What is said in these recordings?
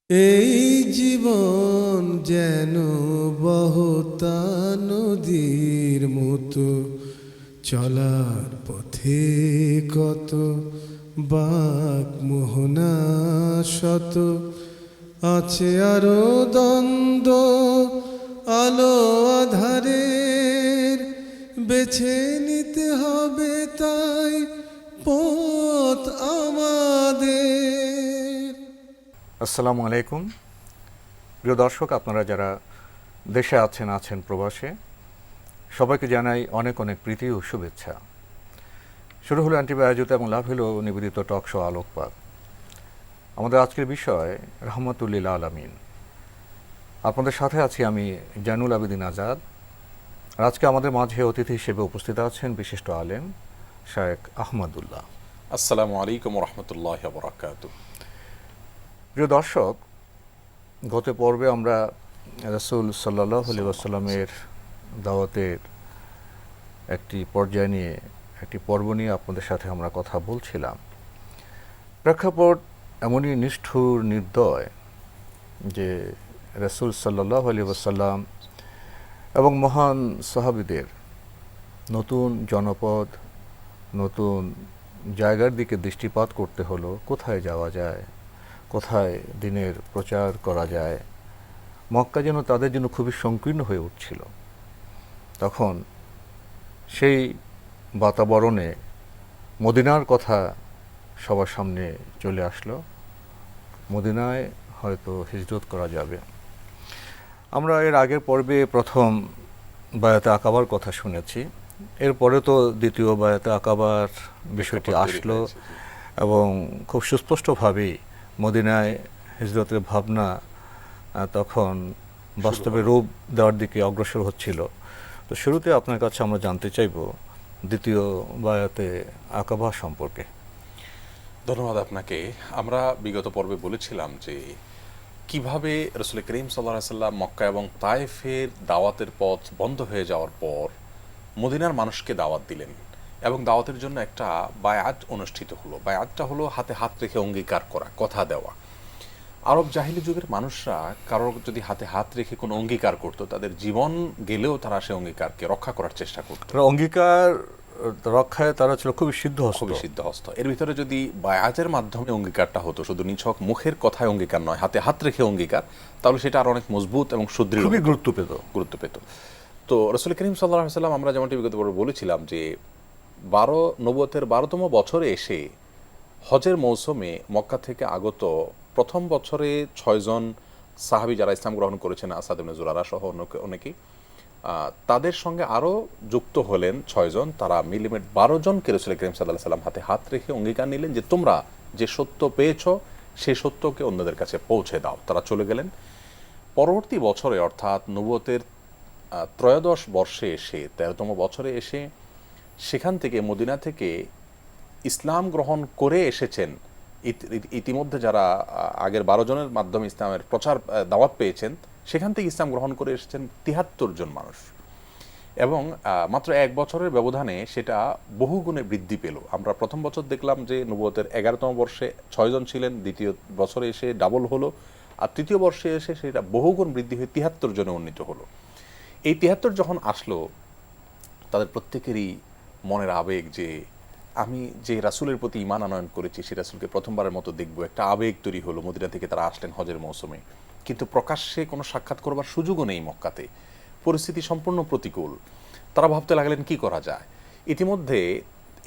এই জীবন যেন বহতা নদীর মতো, চলার পথে কত বাক মোহনা শত, আছে আরো দ্বন্দ্ব আলো আধারের, বেছে নিতে হবে তাই পথ আমাদের। আসসালামু আলাইকুম প্রিয় দর্শক, আপনারা যারা দেশে আছেন প্রবাসে, সবাইকে জানাই অনেক অনেক প্রীতি ও শুভেচ্ছা। শুরু হলো অ্যান্টিবায়োজিত এবং লাভ হলো নিবেদিত টক শো আলোকপাত। আমাদের আজকের বিষয় রহমতুল্লিল আলামিন। আপনাদের সাথে আছি আমি জানুল আবেদিন আজাদ। আর আজকে আমাদের মাঝে অতিথি হিসেবে উপস্থিত আছেন বিশিষ্ট আলেম শায়েখ আহমদুল্লাহ। আসসালামু আলাইকুম রহমতুল্লাহ বরাকাতুহু। প্রিয় দর্শক, গত পর্বে আমরা রাসূল সাল্লাল্লাহু আলাইহি ওয়াসাল্লামের দাওয়াতের একটি পর্যায় নিয়ে, একটি পর্ব নিয়ে আপনাদের সাথে আমরা কথা বলছিলাম। প্রেক্ষাপট এমনই নিষ্ঠুর নির্দয় যে রাসূল সাল্লাল্লাহু আলাইহি ওয়াসাল্লাম এবং মহান সাহাবীদের নতুন জনপদ, নতুন জায়গার দিকে দৃষ্টিপাত করতে হলো। কোথায় যাওয়া যায়, কোথায় দিনের প্রচার করা যায়। মক্কা যেন তাদের জন্য খুবই সংকীর্ণ হয়ে উঠছিল। তখন সেই বাতাবরণে মদিনার কথা সবার সামনে চলে আসলো। মদিনায় হয়তো হিজরত করা যাবে। আমরা এর আগের পর্বে প্রথম বায়াতে আকাবার কথা শুনেছি, এরপরে তো দ্বিতীয় বায়াতে আকাবার বিষয়টি আসলো এবং খুব সুস্পষ্টভাবেই মদিনায় হিজরতের ভাবনা তখন বাস্তবে রূপ দেওয়ার দিকে অগ্রসর হচ্ছিল। তো শুরুতে আপনার কাছে আমরা জানতে চাইব দ্বিতীয় বায়াতে আকাবা সম্পর্কে। ধন্যবাদ আপনাকে। আমরা বিগত পর্বে বলেছিলাম যে কিভাবে রাসূল করিম সাল্লাল্লাহু আলাইহি ওয়াসাল্লাম মক্কা এবং তায়েফের দাওয়াতের পথ বন্ধ হয়ে যাওয়ার পর মদিনার মানুষকে দাওয়াত দিলেন এবং দাওয়াতের জন্য একটা বায়াত অনুষ্ঠিত হলো। বায়াতটা হলো হাতে হাত রেখে অঙ্গীকার করা, কথা দেওয়া। আরব জাহিলি যুগের মানুষরা কারোর যদি হাতে হাত রেখে কোনো অঙ্গীকার করতো, তাদের জীবন গেলেও তারা সেই অঙ্গীকারকে রক্ষা করার চেষ্টা করতো। অঙ্গীকার রক্ষায় তারা ছিল খুবই সিদ্ধহস্ত। এর ভিতরে যদি বায়াতের মাধ্যমে অঙ্গীকারটা হতো, শুধু নিছক মুখের কথায় অঙ্গীকার নয়, হাতে হাত রেখে অঙ্গীকার, তাহলে সেটা আর অনেক মজবুত এবং সুদৃঢ়, খুবই গুরুত্ব পেত। তো রাসূল করিম সাল্লাল্লাহু আলাইহি ওয়াসাল্লাম, আমরা যেমনটি বিগত পর্বে বলেছিলাম যে নবুয়তের 12তম বছরে এসে হজের মৌসুমে মক্কা থেকে আগত প্রথম বছরে 6 জন সাহাবী যারা ইসলাম গ্রহণ করেছেন, আসাদ ইবনে জুরারা সহ অনেকেই, তাদের সঙ্গে আরও যুক্ত হলেন 6 জন। তারা মিলিমিট 12 জনকে রাসূল করিম সাল্লাল্লাহু আলাইহি ওয়াসাল্লাম হাতে হাত রেখে অঙ্গীকার নিলেন যে তোমরা যে সত্য পেয়েছো সেই সত্যকে অন্যদের কাছে পৌঁছে দাও। তারা চলে গেলেন। পরবর্তী বছরে অর্থাৎ নবুয়তের 13 বর্ষে এসে, 13তম বছরে এসে সেখান থেকে মদিনা থেকে ইসলাম গ্রহণ করে এসেছেন ইতিমধ্যে যারা আগের 12 জনের মাধ্যমে ইসলামের প্রচার দাওয়াত পেয়েছেন, সেখান থেকে ইসলাম গ্রহণ করে এসেছেন 73 জন মানুষ। এবং মাত্র 1 বছরের ব্যবধানে সেটা বহুগুণে বৃদ্ধি পেল। আমরা প্রথম বছর দেখলাম যে নবুয়তের 11তম বর্ষে 6 জন ছিলেন, দ্বিতীয় বছরে এসে ডাবল হলো, আর তৃতীয় বর্ষে এসে সেটা বহুগুণ বৃদ্ধি হয়ে 73 জনে উন্নীত হলো। এই 73 যখন আসলো, তাদের প্রত্যেকেরই মনের আবেগ যে আমি যে রাসূলের প্রতি ঈমান আনয়ন করেছি, সেই রাসূলকে প্রথমবারের মতো দেখব, একটা আবেগ তৈরি হলো। মদিনা থেকে তারা আসলেন হজের মৌসুমে, কিন্তু প্রকাশ্যে কোনো সাক্ষাৎ করবার সুযোগও নেই মক্কাতে। পরিস্থিতি সম্পূর্ণ প্রতিকূল। তারা ভাবতে লাগলেন কি করা যায়। ইতিমধ্যে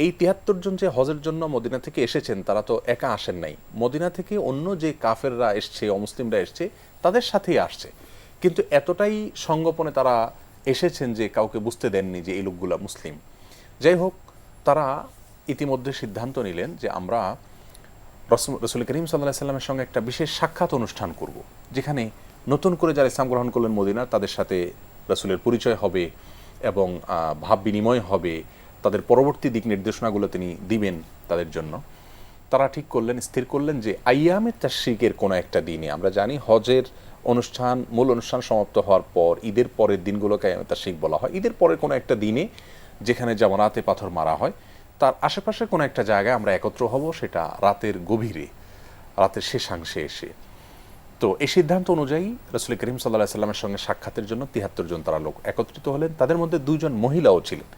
এই 73 জন যে হজের জন্য মদিনা থেকে এসেছেন, তারা তো একা আসেন নাই। মদিনা থেকে অন্য যে কাফেররা এসছে, অমুসলিমরা এসছে, তাদের সাথেই আসছে। কিন্তু এতটাই সঙ্গোপনে তারা এসেছেন যে কাউকে বুঝতে দেননি যে এই লোকগুলা মুসলিম। যাই হোক, তারা ইতিমধ্যে সিদ্ধান্ত নিলেন যে আমরা রাসূল করিম সাল্লাল্লাহু আলাইহি ওয়াসাল্লামের সঙ্গে একটা বিশেষ সাক্ষাৎ অনুষ্ঠান করব, যেখানে নতুন করে যারা ইসলাম গ্রহণ করলেন মদিনার, তাদের সাথে রাসূলের পরিচয় হবে এবং ভাব বিনিময় হবে, তাদের পরবর্তী দিক নির্দেশনাগুলো তিনি দিবেন তাদের জন্য। তারা ঠিক করলেন, স্থির করলেন যে আইয়ামে তাশরিকের কোনো একটা দিনে, আমরা জানি হজের অনুষ্ঠান, মূল অনুষ্ঠান সমাপ্ত হওয়ার পর ঈদের পরের দিনগুলোকে আইয়ামে তাশরিক বলা হয়। ঈদের পরের কোনো একটা দিনে যেখানে জামারাতে পাথর মারা হয়, তার আশেপাশে কোনো একটা জায়গায় আমরা একত্র হব, সেটা রাতের গভীরে, রাতের শেষাংশে এসে। তো এই সিদ্ধান্ত অনুযায়ী রাসূল করিম সাল্লাল্লাহু আলাইহি সাল্লামের সঙ্গে সাক্ষাতের জন্য ৭৩ জন তারা লোক একত্রিত হলেন। তাদের মধ্যে 2 জন মহিলাও ছিলেন।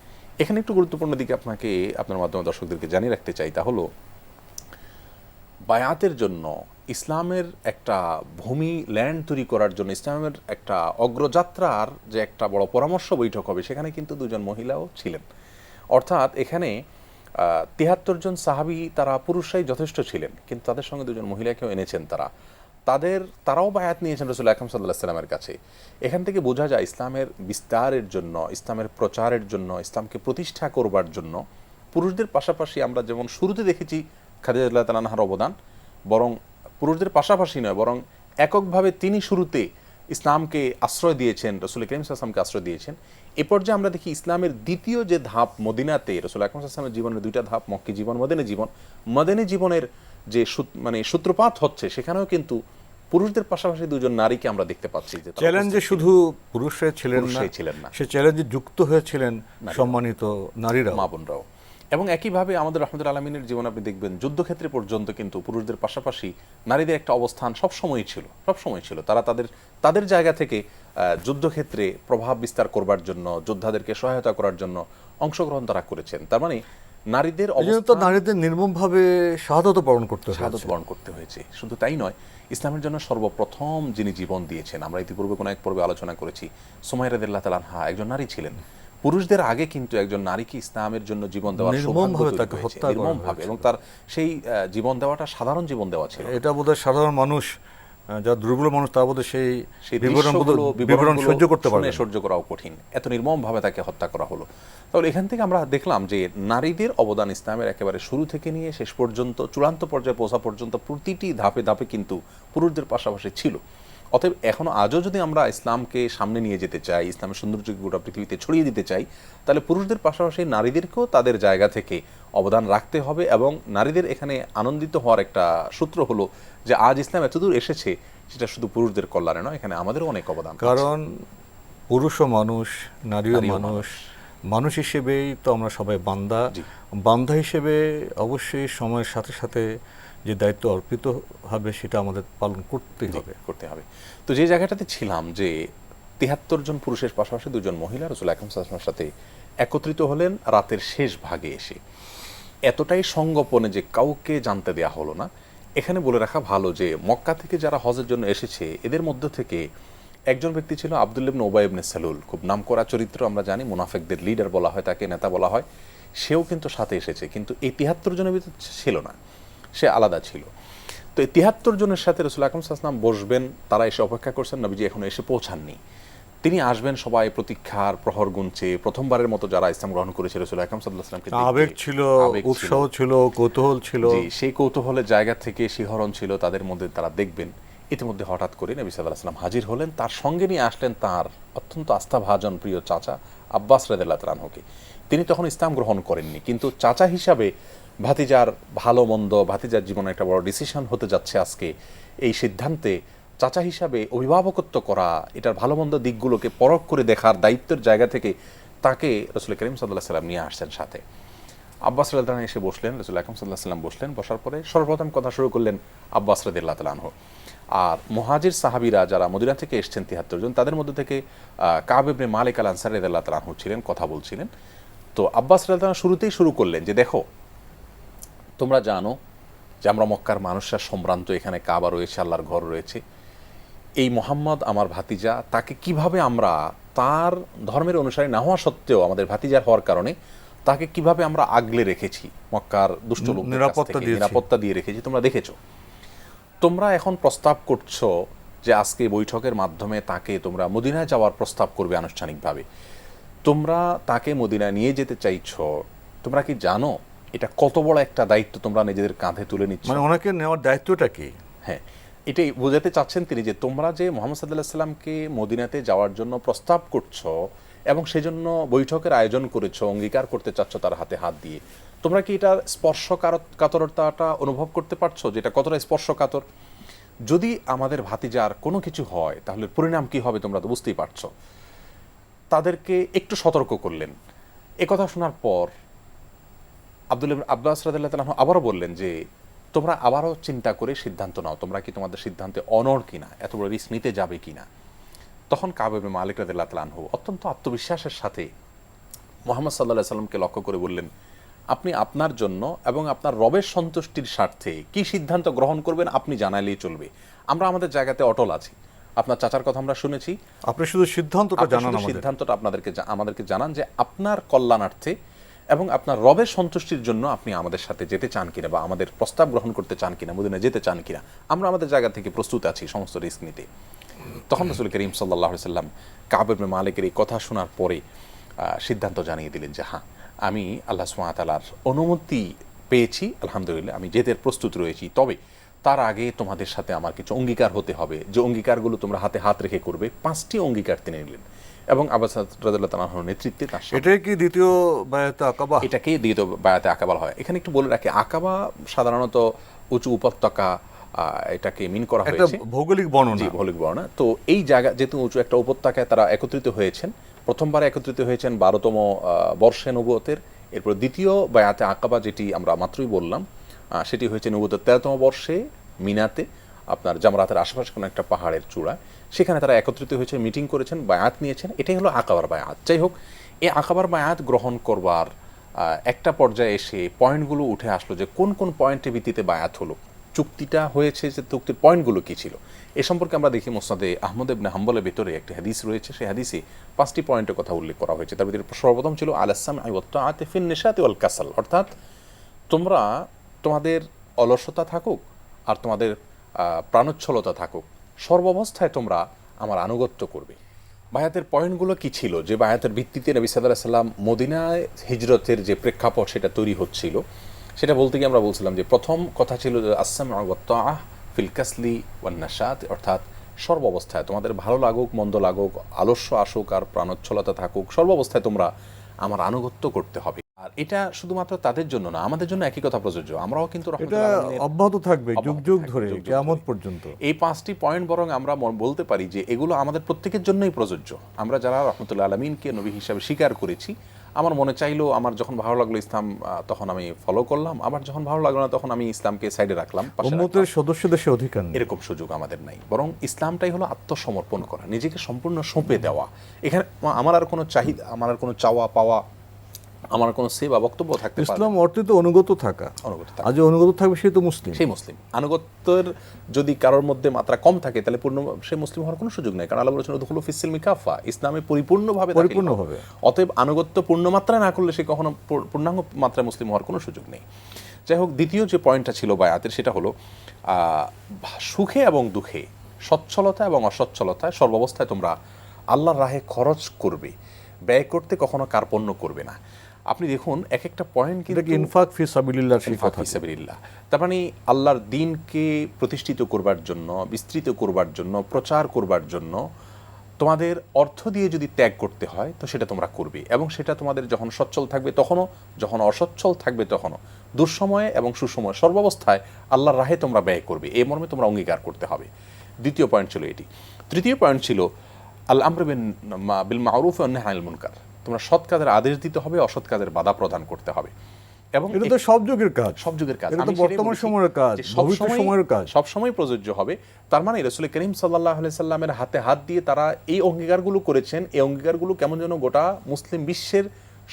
এখানে একটু গুরুত্বপূর্ণ দিকে আপনাকে আপনার মাধ্যমে দর্শকদেরকে জানিয়ে রাখতে চাই, তা হলো বায়াতের জন্য ইসলামের একটা ভূমি ল্যান্ড তৈরি করার জন্য ইসলামের একটা অগ্রযাত্রার যে একটা বড় পরামর্শ বৈঠক হবে, সেখানে কিন্তু 2 জন মহিলাও ছিলেন। অর্থাৎ এখানে ৭৩ জন সাহাবী তারা পুরুষরাই যথেষ্ট ছিলেন, কিন্তু তাদের সঙ্গে 2 জন মহিলাকেও এনেছেন। তারাও বায়াত নিয়েছেন রাসূল আকরাম সাল্লাল্লাহু আলাইহি ওয়াসাল্লামের কাছে। এখান থেকে বোঝা যায় ইসলামের বিস্তারের জন্য, ইসলামের প্রচারের জন্য, ইসলামকে প্রতিষ্ঠা করবার জন্য পুরুষদের পাশাপাশি আমরা যেমন শুরুতে দেখেছি খাদিজা রাদিয়াল্লাহু তাআলা আনহার অবদান, বরং পুরুষদের পাশাপাশি নয়, বরং এককভাবে তিনি শুরুতে ইসলামকে আশ্রয় দিয়েছেন, রাসূল করিম সাল্লাল্লাহু আলাইহি ওয়াসাল্লামকে আশ্রয় দিয়েছেন। এ পর্যায়ে আমরা দেখি ইসলামের দ্বিতীয় যে ধাপ মদিনাতে, রাসূল আকরাম সাল্লাল্লাহু আলাইহি ওয়াসাল্লামের জীবনের 2টা ধাপ, মক্কি জীবন, মদিনী জীবন। মদিনী জীবনের যে সূত্রপাত হচ্ছে, সেখানেও কিন্তু পুরুষদের পাশাপাশি 2 জন নারীকে আমরা দেখতে পাচ্ছি যে চ্যালেঞ্জে শুধু পুরুষরাই ছিলেন না, সে চ্যালেঞ্জে যুক্ত হয়েছিলেন সম্মানিত নারীরা, মা বোনরাও। এবং একইভাবে আমাদের রাহমাতুল আলামিনের জীবন আপনি দেখবেন যুদ্ধক্ষেত্রে পর্যন্ত কিন্তু পুরুষদের পাশাপাশি নারীদের একটা অবস্থান সবসময়ই ছিল। তারা তাদের জায়গা থেকে যুদ্ধক্ষেত্রে প্রভাব বিস্তার করবার জন্য, যোদ্ধাদেরকে সহায়তা করার জন্য অংশগ্রহণ তারা করেছেন। তার মানে নারীদের নারীদের নির্মমভাবে শাহাদাত বরণ করতে হয়েছে। শুধু তাই নয়, ইসলামের জন্য সর্বপ্রথম যিনি জীবন দিয়েছেন, আমরা ইতিপূর্বে কোনো এক পর্বে আলোচনা করেছি, সুমাইয়া রাদিয়াল্লাহু তাআলা আনহা একজন নারী ছিলেন। পুরুষদের আগে কিন্তু একজন নারীকে ইসলামের জন্য জীবন দেওয়ার নির্মমভাবে, এবং তার সেই জীবন দেওয়াটা সাধারণ জীবন দেওয়া ছিল। এটা বোধহয় সাধারণ মানুষ, যারা দুর্বল মানুষ, তারা বোধহয় সেই বিবরণ সহ্য করাও কঠিন, এত নির্মমভাবে তাকে হত্যা করা হলো। তাহলে এখান থেকে আমরা দেখলাম যে নারীদের অবদান ইসলামের একেবারে শুরু থেকে নিয়ে শেষ পর্যন্ত, চূড়ান্ত পর্যায়ে পৌঁছা পর্যন্ত প্রতিটি ধাপে ধাপে কিন্তু পুরুষদের পাশাপাশি ছিল। অতএব এখনো আজও যদি আমরা ইসলামকে সামনে নিয়ে যেতে চাই, ইসলামের সৌন্দর্যকে গোটা পৃথিবীতে ছড়িয়ে দিতে চাই, তাহলে পুরুষদের পাশাপাশি নারীদেরকেও তাদের জায়গা থেকে অবদান রাখতে হবে। এবং নারীদের এখানে আনন্দিত হওয়ার একটা সূত্র হলো যে আজ ইসলাম এতদূর এসেছে, সেটা শুধু পুরুষদের কল্যাণে নয়, এখানে আমাদেরও অনেক অবদান। কারণ পুরুষও মানুষ, নারীও মানুষ হিসেবেই তো আমরা সবাই বান্দা হিসেবে অবশ্যই সময়ের সাথে সাথে যে দায়িত্ব অর্পিত হবে সেটা আমাদের পালন করতে হবে। তো যে জায়গাটাতে ছিলাম যে ৭৩ জন পুরুষের পাশাপাশি 2 জন মহিলা রাসূল আকরাম সাল্লাল্লাহু আলাইহি ওয়াসাল্লামের সাথে একত্রিত হলেন রাতের শেষ ভাগে এসে। এতটাই সংগোপনে যে কাউকে জানতে দেয়া হলো না। এখানে বলে রাখা ভালো যে মক্কা থেকে যারা হজের জন্য এসেছে, এদের মধ্য থেকে একজন ব্যক্তি ছিল আব্দুল্লাহ ইবনে উবাই ইবনে সালুল, খুব নামকরা চরিত্র, আমরা জানি মুনাফিকদের লিডার বলা হয় তাকে, নেতা বলা হয়। সেও কিন্তু সাথে এসেছে, কিন্তু এই ৭৩ জনের ভিতর ছিল না, সে আলাদা ছিল। তো এই ৭৩ জনের সাথে রাসূল আকরাম সাল্লাল্লাহু আলাইহি ওয়াসাল্লাম বসবেন, তারা এসে অপেক্ষা করছেন, নবীজি এখনো এসে পৌঁছাননি। তিনি আসবেন, সবাই প্রতীক্ষার প্রহর গুনছে। প্রথমবারের মতো যারা ইসলাম গ্রহণ করেছে রাসূল আকরাম সাল্লাল্লাহু আলাইহি ওয়াসাল্লামকে আবেগ ছিল, উৎসাহ ছিল, কৌতূহল ছিল। সেই কৌতূহলের জায়গা থেকে শিহরণ ছিল তাদের মধ্যে, তারা দেখবেন। ইতিমধ্যে হঠাৎ করে নবী সাল্লাল্লাহু আলাইহি ওয়াসাল্লাম হাজির হলেন। তার সঙ্গে নিয়ে আসলেন তার অত্যন্ত আস্থাভাজন প্রিয় চাচা আব্বাস রাদিয়াল্লাহু তাআলা আনহুকে। তিনি তখন ইসলাম গ্রহণ করেননি, কিন্তু চাচা হিসাবে ভাতিজার ভালো মন্দ, ভাতিজার জীবনে একটা বড় ডিসিশন হতে যাচ্ছে আজকে, এই সিদ্ধান্তে চাচা হিসাবে অভিভাবকত্ব করা, এটার ভালো মন্দ দিকগুলোকে পরখ করে দেখার দায়িত্বের জায়গা থেকে তাকে রাসূল করিম সাল্লাল্লাহু আলাইহি ওয়াসাল্লাম নিয়ে আসছেন সাথে। আব্বাস রাদিয়াল্লাহু তাআলা এসে বসলেন, রাসূল আকরাম সাল্লাল্লাহু আলাইহি ওয়াসাল্লাম বসলেন। বসার পরে সর্বপ্রথম কথা শুরু করলেন আব্বাস রাদিয়াল্লাহু তাআলা আনহু। আর মুহাজির সাহাবীরা যারা মদিনা থেকে এসেছেন ৭৩ জন, তাদের মধ্যে থেকে কাব ইবনে মালিক আল আনসারী রাদিয়াল্লাহু তাআলা আনহু ছিলেন, কথা বলছিলেন। তো আব্বাস রাদিয়াল্লাহু তাআলা শুরুতেই শুরু করলেন যে, দেখো তোমরা জানো যে আমরা মক্কার মানুষরা সম্ভ্রান্ত, এখানে কাবা রয়েছে, আল্লাহর ঘর রয়েছে। এই মুহাম্মদ আমার ভাতিজা, তাকে কিভাবে আমরা তার ধর্মের অনুসারী না হওয়া সত্ত্বেও আমাদের ভাতিজার হওয়ার কারণে তাকে কিভাবে আমরা আগলে রেখেছি, মক্কার দুষ্ট লোকদের নিরাপত্তা দিয়ে রেখেছি, তোমরা দেখেছো। তোমরা এখন প্রস্তাব করছো যে আজকে বৈঠকের মাধ্যমে তাকে তোমরা মদিনায় যাওয়ার প্রস্তাব করবে আনুষ্ঠানিকভাবে। তোমরা তাকে মদিনায় নিয়ে যেতে চাইছো, তোমরা কি জানো এটা কত বড় একটা দায়িত্ব তোমরা নিজেদের কাঁধে তুলে নিচ্ছ? মানে ওনাকে নেওয়ার দায়িত্বটা কি? হ্যাঁ, এটাই বোঝাতে চাচ্ছেন তিনি, যে তোমরা যে মুহাম্মদ সাল্লাল্লাহু আলাইহি ওয়াসাল্লামকে মদিনাতে যাওয়ার জন্য প্রস্তাব করছো এবং সেজন্য বৈঠকের আয়োজন করেছো, অঙ্গীকার করতে চাচ্ছ তার হাতে হাত দিয়ে, তোমরা কি এটার স্পর্শকাতরতাটা অনুভব করতে পারছো, যেটা কতটা স্পর্শকাতর? যদি আমাদের ভাতিজার কোনো কিছু হয় তাহলে পরিণাম কি হবে তোমরা তো বুঝতেই পারছো। তাদেরকে একটু সতর্ক করলেন। একথা শোনার পর আব্বাস রাদিয়াল্লাহু তাআলা আবারও বললেন যে তোমরা আবারও চিন্তা করে সিদ্ধান্ত নাও, তোমরা কি তোমাদের সিদ্ধান্তে অনড় কিনা, এত বড় রিস্ক নিতে যাবে কিনা। তখন কাব ইবনে মালিক রাদিয়াল্লাহু তাআলা আনহু অত্যন্ত আত্মবিশ্বাসের সাথে মুহাম্মদ সাল্লাল্লাহু আলাইহি সাল্লামকে লক্ষ্য করে বললেন, আপনি আপনার জন্য এবং আপনার রবের সন্তুষ্টির স্বার্থে কি সিদ্ধান্ত গ্রহণ করবেন আপনি জানাইলেই চলবে। আমরা আমাদের জায়গাতে অটল আছি। আপনার চাচার কথা আমরা শুনেছি, আপনি শুধু সিদ্ধান্তটা আপনি জানান শুধু আমাদের। সিদ্ধান্তটা আমাদেরকে জানান যে আপনার কল্যাণার্থে এবং আপনার রবের সন্তুষ্টির জন্য আপনি আমাদের সাথে যেতে চান কিনা বা আমাদের প্রস্তাব গ্রহণ করতে চান কিনা, মদিনা যেতে চান কিনা। আমরা আমাদের জায়গা থেকে প্রস্তুত আছি সমস্ত রিস্ক নিতে। তখন রাসূল করিম সাল্লাল্লাহু আলাইহি সাল্লাম কাব ইবনে মালিকের এই কথা শোনার পরে সিদ্ধান্ত জানিয়ে দিলেন যে হ্যাঁ, আমি আল্লাহ সুবহানাহু ওয়া তাআলার অনুমতি পেয়েছি, আলহামদুলিল্লাহ, আমি যেতে প্রস্তুত রয়েছি। তবে তার আগে তোমাদের সাথে আমার কিছু অঙ্গীকার হতে হবে, যে অঙ্গীকারগুলো তোমরা হাতে হাত রেখে করবে। 5টি অঙ্গীকার তিনি নিলেন এবং আব্বাস রাদিয়াল্লাহু তাআলার নেতৃত্বে তার সাথে এটাই কি দ্বিতীয় বায়াতে আকাবা? এটাকে দ্বিতীয় বায়াতে আকাবা হয়। এখানে একটু বলে রাখি, আকাবা সাধারণত উঁচু উপত্যকা এটাকে মিন করা একটা হয়েছে, ভৌগোলিক বর্ণনা। জি, ভৌগোলিক বর্ণনা। তো এই জায়গা যেহেতু উঁচু একটা উপত্যকায় তারা একত্রিত হয়েছেন, প্রথমবার একত্রিত হয়েছেন 12তম বর্ষে নবুয়তের। এরপর দ্বিতীয় বায়াতে আকাবা যেটি আমরা মাত্রই বললাম, সেটি হয়েছে নবুয়তের 13তম বর্ষে মিনাতে, আপনার জামরাতের আশেপাশে কোনো একটা পাহাড়ের চূড়ায়। সেখানে তারা একত্রিত হয়েছে, মিটিং করেছেন, বায়াত নিয়েছেন। এটাই হলো আকাবার বায়াত। যাই হোক, এই আকাবার বায়াত গ্রহণ করবার একটা পর্যায়ে এসে পয়েন্টগুলো উঠে আসলো যে কোন কোন পয়েন্টের ভিত্তিতে বায়াত হলো, চুক্তিটা হয়েছে, যে চুক্তির পয়েন্টগুলো কী ছিল। এ সম্পর্কে আমরা দেখি মুসনাদে আহমদ ইবনে হাম্বলের ভিতরে একটি হাদিস রয়েছে, সেই হাদিসে 5টি পয়েন্টের কথা উল্লেখ করা হয়েছে। তার ভিতরে সর্বপ্রথম ছিল আলাস-সামঈ ওয়াত-তাআতি ফিন নিশাতি ওয়াল কাসাল, অর্থাৎ তোমরা তোমাদের অলসতা থাকুক আর তোমাদের প্রাণোচ্ছলতা থাকুক, সর্বাবস্থায় তোমরা আমার আনুগত্য করবে। বায়াতের পয়েন্টগুলো কি ছিল, যে বায়াতের ভিত্তিতে নবী সাল্লাল্লাহু আলাইহি সাল্লাম মদিনায় হিজরতের যে প্রেক্ষাপট সেটা তৈরি হচ্ছিল, সেটা বলতে গিয়ে আমরা বলছিলাম যে প্রথম কথা ছিল যে আস-সামউ ওয়াত-তাআহ ফিল কাসলি ওয়ান নাশাত, অর্থাৎ সর্বাবস্থায় তোমাদের ভালো লাগুক মন্দ লাগুক, আলস্য আসুক আর প্রাণোচ্ছলতা থাকুক, সর্বাবস্থায় তোমরা আমার আনুগত্য করতে হবে। আর এটা শুধুমাত্র তাদের জন্য না, আমাদের জন্য একই কথা প্রযোজ্য। আমরাও কিন্তু এটা রাহমাতুল্লাহ আলাইহির অব্যাহত থাকবে যুগ অব্যাহত যুগ থাকবে, ধরে, যুগ যুগ কিয়ামত ধরে। পর্যন্ত। এই 5টি পয়েন্ট বরং আমরা বলতে পারি যে এগুলো আমাদের প্রত্যেকের জন্যই প্রযোজ্য। আমরা যারা রাহমাতুল্লাহ আলামিনকে নবী হিসাবে স্বীকার করেছি, আমার মনে চাইলো, আমার যখন ভালো লাগলো ইসলাম, তখন আমি ফলো করলাম, আবার যখন ভালো লাগলো না তখন আমি ইসলামকে সাইডে রাখলাম, পাশে উম্মতের রাখলাম। সদস্যদের সে অধিকার নেই। এরকম সুযোগ আমাদের নাই, বরং ইসলামটাই হলো আত্মসমর্পণ করা, নিজেকে সম্পূর্ণ সঁপে দেওয়া। এখানে আমার আর কোনো চাহিদা, আমার আর কোনো চাওয়া পাওয়া, আমার আর কোনো সেবা বক্তব্য থাকতে পারে না। ইসলাম অর্থে তো অনুগত থাকা, অনুগত থাকা। আজ অনুগত থাকবে সে তো মুসলিম। সেই মুসলিম। আনুগত্যের যদি কারোর মধ্যে মাত্রা কম থাকে তাহলে সে মুসলিম হওয়ার কোনো সুযোগ নেই, কারণ আল্লাহ বলেছেন উদখুলু ফিস-সিলমি কাফা, ইসলামে পরিপূর্ণভাবে দাখিল হও। পরিপূর্ণভাবে। অতএব আনুগত্য পূর্ণ মাত্রায় না করলে সে কখনো পূর্ণাঙ্গ মাত্রায় মুসলিম হওয়ার কোনো সুযোগ নেই। যাই হোক, দ্বিতীয় যে পয়েন্টটা ছিল বায়াতের, সেটা হলো সুখে এবং দুঃখে, সচ্ছলতা এবং অসচ্ছলতায় সর্বাবস্থায় তোমরা আল্লাহর রাহে খরচ করবে, ব্যয় করতে কখনো কার্পণ্য করবে না। আপনি দেখুন, এক একটা পয়েন্ট কিন্তু ইনফাক ফি সাবিলিল্লাহর সেই কথা। ফিসাবিলিল্লাহ, তার মানে আল্লাহর দ্বীনকে প্রতিষ্ঠিত করবার জন্য, বিস্তৃত করবার জন্য, প্রচার করবার জন্য তোমাদের অর্থ দিয়ে যদি ত্যাগ করতে হয় তো সেটা তোমরা করবে, এবং সেটা তোমাদের যখন সচ্ছল থাকবে তখনও, যখন অসচ্ছল থাকবে তখনও, দুঃসময়ে এবং সুসময়ে সর্বাবস্থায় আল্লাহর রাহে তোমরা ব্যয় করবে, এই মর্মে তোমরা অঙ্গীকার করতে হবে। দ্বিতীয় পয়েন্ট ছিল এটি। তৃতীয় পয়েন্ট ছিল আল আমরু বিল মারুফ ওয়ান নাহয়ি আনিল মুনকার, তোমরা সৎ কাজের আদেশ দিতে হবে, অসৎ কাজের বাধা প্রদান করতে হবে। এবং এটা তো সব যুগের কাজ, সব যুগের কাজ, এটা তো বর্তমান সময়ের কাজ, ভবিষ্যৎ সময়ের কাজ, সব সময় প্রযোজ্য হবে। তার মানে রাসূল করিম সাল্লাল্লাহু আলাইহি সাল্লামের হাতে হাত দিয়ে তারা এই অঙ্গীকারগুলো করেছেন। এই অঙ্গীকারগুলো কেমন যেন গোটা মুসলিম বিশ্বের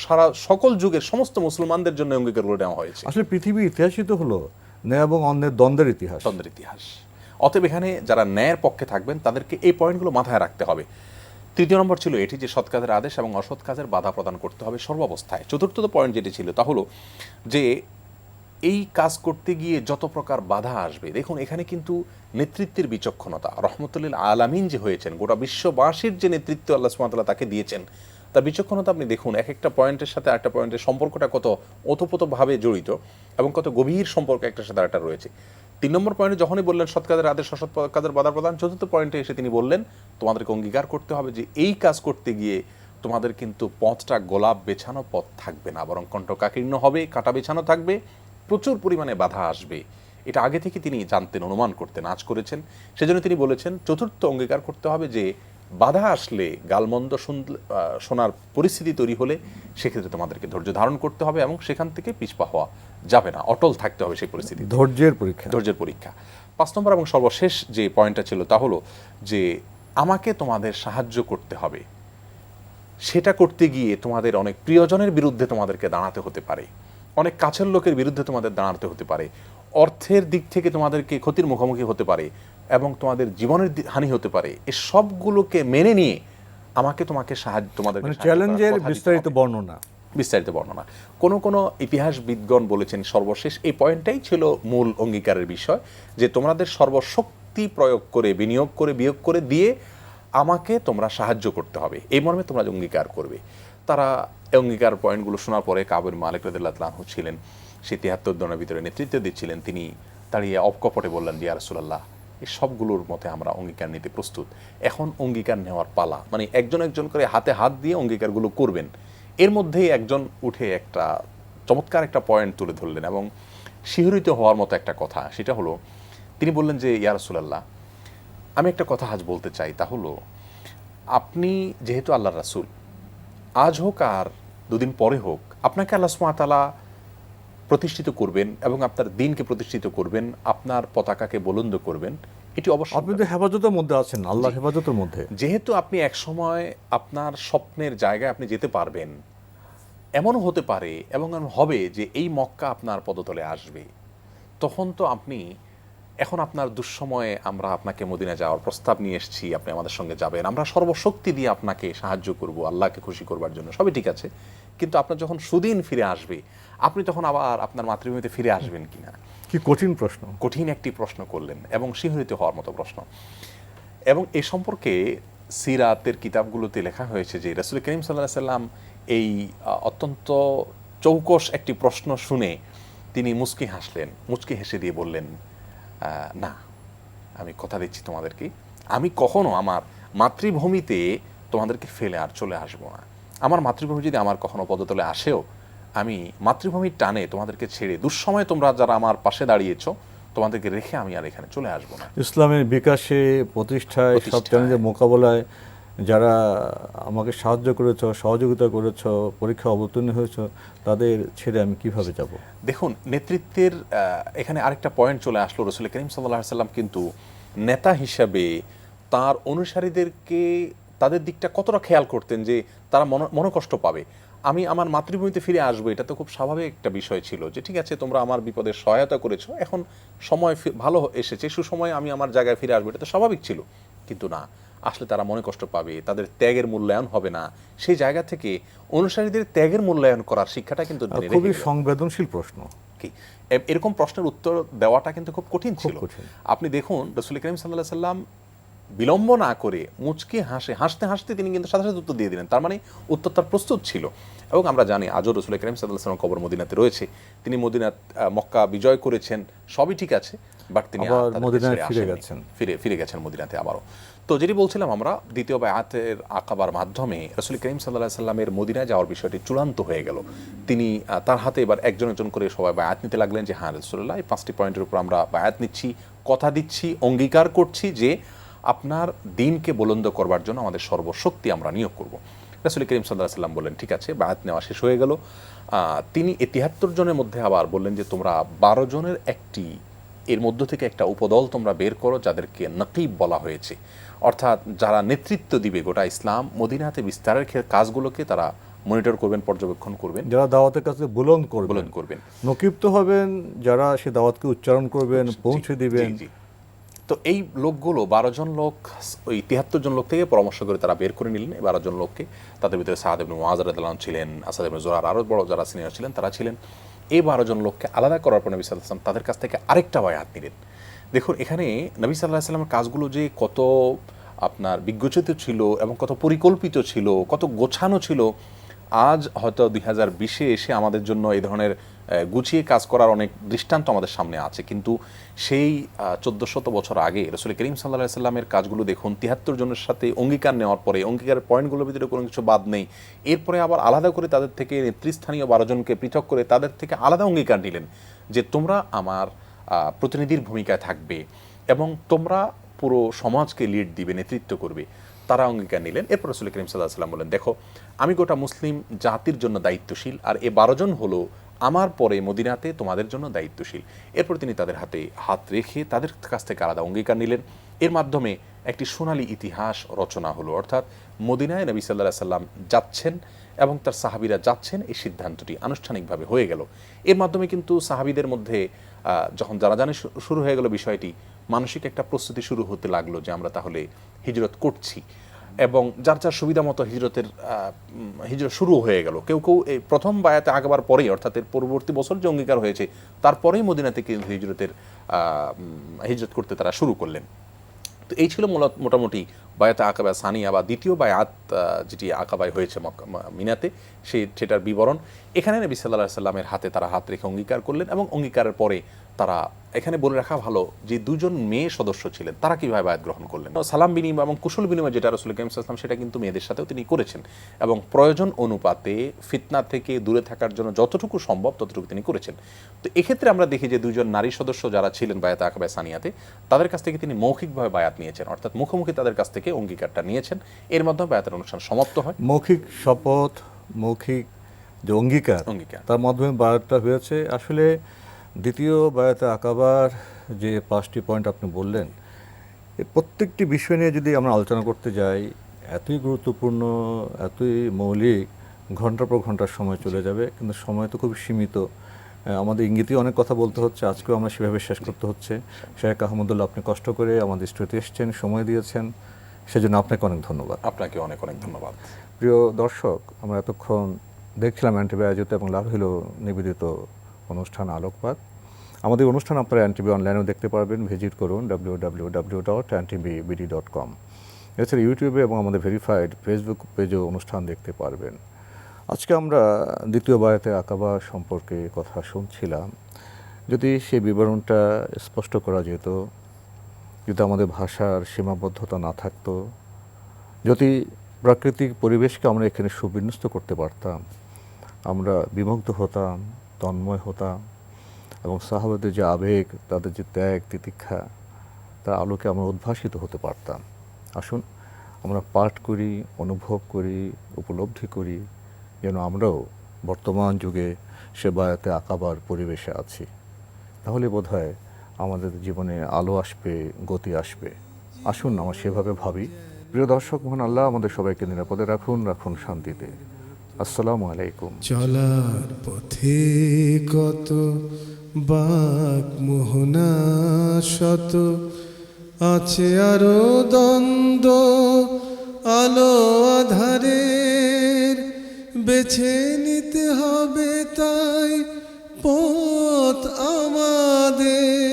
সারা সকল যুগের সমস্ত মুসলমানদের জন্য অঙ্গীকারগুলো নেওয়া হয়েছে। আসলে পৃথিবীর ইতিহাসই তো হলো ন্যায় এবং অন্যের দ্বন্দ্বের ইতিহাস। দ্বন্দ্বের ইতিহাস। অতএব এখানে যারা ন্যায়ের পক্ষে থাকবেন তাদেরকে এই পয়েন্টগুলো মাথায় রাখতে হবে। তৃতীয় নম্বর ছিল এটি যে সৎ কাজের আদেশ এবং অসৎ কাজের বাধা প্রদান করতে হবে সর্বাবস্থায়। চতুর্থ পয়েন্ট যেটি ছিল তা হলো যে এই কাজ করতে গিয়ে যত প্রকার বাধা আসবে, দেখুন এখানে কিন্তু নেতৃত্বের বিচক্ষণতা, রহমতুল্লিল আলামিন যে হয়েছেন, গোটা বিশ্ববাসীর যে নেতৃত্ব আল্লাহ সুবহানাহু ওয়া তাআলা তাকে দিয়েছেন, তার বিচক্ষণতা আপনি দেখুন। এক একটা পয়েন্টের সাথে আরেকটা পয়েন্টের সম্পর্কটা কত ওতপ্রোতভাবে জড়িত এবং কত গভীর সম্পর্ক একটার সাথে আরেকটা রয়েছে। 3 নম্বর পয়েন্টে যখনই বললেন সৎ কাজের আদেশ, অসৎ কাজের বাধা প্রদান, চতুর্থ পয়েন্টে এসে তিনি বললেন তোমাদেরকে অঙ্গীকার করতে হবে যে এই কাজ করতে গিয়ে তোমাদের কিন্তু পথটা গোলাপ বেছানো পথ থাকবে না, বরং কণ্ঠকাকীর্ণ হবে, কাটা বেছানো থাকবে, প্রচুর পরিমাণে বাধা আসবে। এটা আগে থেকে তিনি জানতেন, অনুমান করতেন, আজ করেছেন। সেজন্য তিনি বলেছেন চতুর্থ অঙ্গীকার করতে হবে যে বাধা আসলে, গালমন্দ শোনার পরিস্থিতি তৈরি হলে সেক্ষেত্রে তোমাদেরকে ধৈর্য ধারণ করতে হবে এবং সেখান থেকে পিছপা হওয়া যাবে না, অটল থাকতে হবে সেই পরিস্থিতি। ধৈর্যের পরীক্ষা। 5 নম্বর এবং সর্বশেষ যে পয়েন্টটা ছিল তা হলো যে আমাকে তোমাদের সাহায্য করতে হবে। সেটা করতে গিয়ে তোমাদের অনেক প্রিয়জনের বিরুদ্ধে তোমাদেরকে দাঁড়াতে হতে পারে, অনেক কাছের লোকের বিরুদ্ধে তোমাদের দাঁড়াতে হতে পারে, অর্থের দিক থেকে তোমাদেরকে ক্ষতির মুখোমুখি হতে পারে এবং তোমাদের জীবনের হানি হতে পারে। এই সবগুলোকে মেনে নিয়ে আমাকে তোমাকে সাহায্য, তোমাদের চ্যালেঞ্জের বিস্তারিত বর্ণনা। কোনো ইতিহাসবিদগণ বলেছেন সর্বশেষ এই পয়েন্টটাই ছিল মূল অঙ্গীকারের বিষয়, যে তোমাদের সর্বশক্তি প্রয়োগ করে, বিনিয়োগ করে দিয়ে আমাকে তোমরা সাহায্য করতে হবে, এই মর্মে তোমরা অঙ্গীকার করবে। তারা অঙ্গীকার পয়েন্টগুলো শোনার পরে কাব বিন মালিক রাদিয়াল্লাহু আনহু ছিলেন, সে 73 জনের ভিতরে নেতৃত্ব দিচ্ছিলেন, তিনি দাঁড়িয়ে অকপটে বললেন, ইয়া রাসূলুল্লাহ, এই সবগুলোর মতে আমরা অঙ্গীকার নিতে প্রস্তুত, এখন অঙ্গীকার নেওয়ার পালা। মানে একজন একজন করে হাতে হাত দিয়ে অঙ্গীকারগুলো করবেন। এর মধ্যেই একজন উঠে একটা চমৎকার একটা পয়েন্ট তুলে ধরলেন এবং শিহরিত হওয়ার মতো একটা কথা। সেটা হলো, তিনি বললেন যে, ইয়া রাসূলুল্লাহ, আমি একটা কথা আজ বলতে চাই, তা হলো আপনি যেহেতু আল্লাহর রাসূল, আজ হোক আর দুদিন পরে হোক আপনাকে আল্লাহ সুবহানাহু ওয়া তাআলা প্রতিষ্ঠিত করবেন এবং আপনার দ্বীনকে প্রতিষ্ঠিত করবেন, আপনার পতাকাকে বুলন্দ করবেন, এটি অবশ্যই। আপনি তো হেফাজতের মধ্যে আছেন, আল্লাহর হেফাজতের মধ্যে। যেহেতু আপনি এক সময় আপনার স্বপ্নের জায়গায় আপনি যেতে পারবেন, এমনও হতে পারে এবং হবে যে এই মক্কা আপনার পদতলে আসবে, তখন তো আপনি, এখন আপনার দুঃসময়ে আমরা আপনাকে মদিনা যাওয়ার প্রস্তাব নিয়ে এসেছি, আপনি আমাদের সঙ্গে যাবেন, আমরা সর্বশক্তি দিয়ে আপনাকে সাহায্য করব আল্লাহকে খুশি করবার জন্য, সবই ঠিক আছে, কিন্তু আপনার যখন সুদিন ফিরে আসবে, আপনি তখন আবার আপনার মাতৃভূমিতে ফিরে আসবেন কিনা? কি কঠিন প্রশ্ন, কঠিন একটি প্রশ্ন করলেন এবং শিহরিত হওয়ার মতো প্রশ্ন। এবং এ সম্পর্কে সিরাতের কিতাবগুলোতে লেখা হয়েছে যে রাসূল করিম সাল্লাল্লাহু আলাইহি সাল্লাম এই অত্যন্ত চৌকস একটি প্রশ্ন শুনে তিনি মুচকি হাসলেন, মুচকি হেসে দিয়ে বললেন, না, আমি কথা দিচ্ছি তোমাদেরকে, আমি কখনো আমার মাতৃভূমিতে তোমাদেরকে ফেলে আর চলে আসবো না। আমার মাতৃভূমি যদি আমার কখনো পদতলে আসেও, আমি মাতৃভূমির টানে তোমাদেরকে ছেড়ে, দুঃসময়ে তোমরা যারা আমার পাশে দাঁড়িয়েছো, তোমাদেরকে রেখে আমি আর এখানে চলে আসবো না। ইসলামের বিকাশে, প্রতিষ্ঠায়, সব চ্যালেঞ্জের মোকাবেলায় যারা আমাকে সাহায্য করেছ, সহযোগিতা করেছ, পরীক্ষা অবতীর্ণ হয়েছ, তাদের ছেড়ে আমি কিভাবে যাব? দেখুন, নেতৃত্বের এখানে আরেকটা পয়েন্ট চলে আসলো। রাসূল করিম সাল্লাল্লাহু আলাইহি সাল্লাম কিন্তু নেতা হিসাবে তার অনুসারীদেরকে, তাদের দিকটা কতটা খেয়াল করতেন যে তারা মনোকষ্ট পাবে। আমি আমার মাতৃভূমিতে ফিরে আসবো, এটা তো খুব স্বাভাবিক একটা বিষয় ছিল, যে ঠিক আছে তোমরা আমার বিপদের সহায়তা করেছো, এখন সময় ভালো এসেছে, সুসময়ে আমি আমার জায়গায় ফিরে আসবো, এটা তো স্বাভাবিক ছিল। কিন্তু না, আসলে তারা মনে কষ্ট পাবে, তাদের ত্যাগের মূল্যায়ন হবে না। সেই জায়গা থেকে অনুসারীদের ত্যাগের মূল্যায়ন করার শিক্ষাটা কিন্তু খুবই সংবেদনশীল প্রশ্ন। কি এরকম প্রশ্নের উত্তর দেওয়াটা কিন্তু খুব কঠিন ছিল। আপনি দেখুন, রাসূল করিম সাল্লাল্লাহু আলাইহি সাল্লাম বিলম্ব না করে মুচকি হাসতে হাসতে তিনি কিন্তু সাথে সাথে উত্তর দিয়ে দিলেন। তার মানে উত্তর তার প্রস্তুত ছিল। এবং আমরা জানি আজও রাসূল করিম সাল্লাল্লাহু আলাইহি ওয়াসাল্লাম কবর মদিনাতে রয়েছে, তিনি মক্কা বিজয় করেছেন, সবই ঠিক আছে, বাট তিনি ফিরে গেছেন মদিনাতে আবারও। তো যেটি বলছিলাম, আমরা দ্বিতীয় বায়াতের আকাবার মাধ্যমে রাসূল করিম সাল্লাল্লাহু আলাইহি সাল্লামের মদিনায় যাওয়ার বিষয়টি চূড়ান্ত হয়ে গেল। তিনি তার হাতে এবার একজন একজন করে সবাই বায়াত নিতে লাগলেন যে, হ্যাঁ রাসূলুল্লাহ, এই 5টি পয়েন্টের উপর আমরা বায়াত নিচ্ছি, কথা দিচ্ছি, অঙ্গীকার করছি যে আপনার দ্বীনকে বুলন্দ করবার জন্য আমাদের সর্বশক্তি আমরা নিয়োগ করব। রাসূল করিম সাল্লাল্লাহু আলাইহি সাল্লাম বললেন, ঠিক আছে, বায়াত নেওয়া শেষ হয়ে গেল। তিনি 73 জনের মধ্যে আবার বললেন যে তোমরা 12 জনের এর মধ্য থেকে একটা উপদল তোমরা বের করো, যাদেরকে নকিব বলা হয়েছে, অর্থাৎ যারা নেতৃত্ব দিবে গোটা ইসলাম মদিনাতে বিস্তারের কাজগুলোকে তারা মনিটর করবেন, পর্যবেক্ষণ করবেন, যারা দাওয়াতের কাছে বুলন্দ করবেন। নকিব তো হবেন যারা সে দাওয়াতকে উচ্চারণ করবেন, পৌঁছে দিবেন। তো এই লোকগুলো 12 জন লোক, ওই 73 জন লোক থেকে পরামর্শ করে তারা বের করে নিলেন এই 12 জন লোককে। তাদের ভিতরে সাদ ইবনে মুআয রাদিয়াল্লাহু আনহু ছিলেন, আসাদ ইবনে জুরার, আরও বড় যারা সিনিয়র ছিলেন তারা ছিলেন। এই 12 জন লোককে আলাদা করার পর নবী সাল্লাল্লাহু আলাইহি ওয়াসাল্লাম তাদের কাছ থেকে আরেকটা বায়াত নিলেন। দেখুন, এখানে নবী সাল্লাল্লাহু আলাইহি ওয়াসাল্লামের কাজগুলো যে কত আপনার বিজ্ঞচিত ছিল এবং কত পরিকল্পিত ছিল, কত গোছানো ছিল, আজ হয়তো 2020-এ এসে আমাদের জন্য এই ধরনের গুছিয়ে কাজ করার অনেক দৃষ্টান্ত আমাদের সামনে আছে। কিন্তু সেই 1400 বছর আগে রাসূল করিম সাল্লাল্লাহু আলাইহি ওয়াসাল্লামের কাজগুলো দেখুন, 73 জনের সাথে অঙ্গীকার নেওয়ার পরে, অঙ্গীকারের পয়েন্টগুলোর ভিতরে কোনো কিছু বাদ নেই, এরপরে আবার আলাদা করে তাদের থেকে নেতৃস্থানীয় 12 জনকে পৃথক করে তাদের থেকে আলাদা অঙ্গীকার নিলেন যে তোমরা আমার প্রতিনিধির ভূমিকায় থাকবে এবং তোমরা পুরো সমাজকে লিড দিবে, নেতৃত্ব করবে। তারা অঙ্গীকার নিলেন। এরপর রাসূল করিম সাল্লাল্লাহু আলাইহি ওয়াসাল্লাম বলেন, দেখো আমি গোটা মুসলিম জাতির জন্য দায়িত্বশীল, আর এ 12 জন হলো আমার পরে মদিনাতে তোমাদের জন্য দায়িত্বশীল। এরপর তিনি তাদের হাতে হাত রেখে তাদের কাছ থেকে আলাদা অঙ্গীকার নিলেন। এর মাধ্যমে একটি সোনালী ইতিহাস রচনা হলো, অর্থাৎ মদিনায় নবী সাল্লাল্লাহু আলাইহি ওয়াসাল্লাম যাচ্ছেন এবং তার সাহাবীরা যাচ্ছেন, এই সিদ্ধান্তটি আনুষ্ঠানিকভাবে হয়ে গেল। এর মাধ্যমে কিন্তু সাহাবীদের মধ্যে যখন জানাজানি শুরু হয়ে গেল বিষয়টি, মানসিক একটা প্রস্তুতি শুরু হতে লাগলো যে আমরা তাহলে হিজরত করছি, এবং যার যার সুবিধা মতো হিজরত শুরু হয়ে গেল। কেউ কেউ এই প্রথম বায়াতে আগবার পরেই, অর্থাৎ এর পরবর্তী বছর যে অঙ্গীকার হয়েছে তারপরেই মদিনা থেকে হিজরত করতে তারা শুরু করলেন। তো এই ছিল মোটামুটি বায়াতে আকাবা সানিয়া বা দ্বিতীয় বায়াত, যেটি আকাবায় হয়েছে মিনাতে, সেটার বিবরণ। এখানে নবী সাল্লাল্লাহু আলাইহি সাল্লামের হাতে তারা হাত রেখে অঙ্গীকার করলেন, এবং অঙ্গীকারের পরে তারা, এখানে বলে রাখা ভালো যে দুজন মেয়ে সদস্য ছিলেন, তারা কিভাবে বায়াত গ্রহণ করলেন। সালাম বিনিময় এবং কুশল বিনিময় যেটা রাসূল করিম সাল্লাল্লাহু আলাইহি ওয়াসাল্লাম, সেটা কিন্তু মেয়েদের সাথেও তিনি করেছেন, এবং প্রয়োজন অনুপাতে ফিতনা থেকে দূরে থাকার জন্য যতটুকু সম্ভব ততটুকু তিনি করেছেন। তো এক্ষেত্রে আমরা দেখি যে দুজন নারী সদস্য যারা ছিলেন বায়াতে আকাবা সানিয়াতে, তাদের কাছ থেকে তিনি মৌখিকভাবে বায়াত নিয়েছেন, অর্থাৎ মুখোমুখি তাদের কাছ থেকে অঙ্গীকারটা নিয়েছেন। এর মাধ্যমে বায়াতের অনুষ্ঠান সমাপ্ত হয়। মৌখিক শপথ, মৌখিক যে অঙ্গীকার, তার মাধ্যমে বায়াতটা হয়েছে। আসলে দ্বিতীয় বায়াতে আকাবার যে 5টি পয়েন্ট আপনি বললেন, এই প্রত্যেকটি বিষয় নিয়ে যদি আমরা আলোচনা করতে যাই, এতই গুরুত্বপূর্ণ, এতই মৌলিক, ঘন্টার পর ঘন্টার সময় চলে যাবে, কিন্তু সময় তো খুব সীমিত। আমাদের ইঙ্গিতেই অনেক কথা বলতে হচ্ছে, আজকেও আমরা সেভাবে শেষ করতে হচ্ছে। শেখ আহমদুল্লাহ, আপনি কষ্ট করে আমাদের স্টুডিওতে এসেছেন, সময় দিয়েছেন, সেজন্য আপনাকে অনেক ধন্যবাদ। আপনাকে অনেক অনেক ধন্যবাদ। প্রিয় দর্শক, আমরা এতক্ষণ দেখছিলাম এনটিভি আয়োজিত এবং লাভ হলো নিবেদিত অনুষ্ঠান আলোকপাত। আমাদের অনুষ্ঠান আপনারা এনটিভি অনলাইনেও দেখতে পারবেন, ভিজিট করুন www.ntvbd.com। এছাড়া ইউটিউবে এবং আমাদের ভেরিফাইড ফেসবুক পেজেও অনুষ্ঠান দেখতে পারবেন। আজকে আমরা দ্বিতীয় বায়াতে আকাবা সম্পর্কে কথা শুনছিলাম। যদি সেই বিবরণটা স্পষ্ট করা যেত, যদি আমাদের ভাষার সীমাবদ্ধতা না থাকতো, যদি প্রাকৃতিক পরিবেশকে আমরা এখানে সুবিন্যস্ত করতে পারতাম, আমরা বিমুগ্ধ হতাম, তন্ময় হতাম, এবং সাহাবাদের যে আবেগ, তাদের যে ত্যাগ তিতিক্ষা, তার আলোকে আমরা উদ্ভাসিত হতে পারতাম। আসুন আমরা পাঠ করি, অনুভব করি, উপলব্ধি করি, যেন আমরাও বর্তমান যুগে সে বায়াতে আকাবার পরিবেশে আছি। তাহলে বোধহয় আমাদের জীবনে আলো আসবে, গতি আসবে। আসুন আমরা সেভাবে ভাবি। প্রিয় দর্শক, মহান আল্লাহ আমাদের সবাইকে নিরাপদে রাখুন, রাখুন শান্তিতে। আসসালামু আলাইকুম। চলার পথে কত বাক মোহনা শত, আছে আরো দ্বন্দ্ব আলো আধারের, বেছে নিতে হবে তাই পথ আমাদের।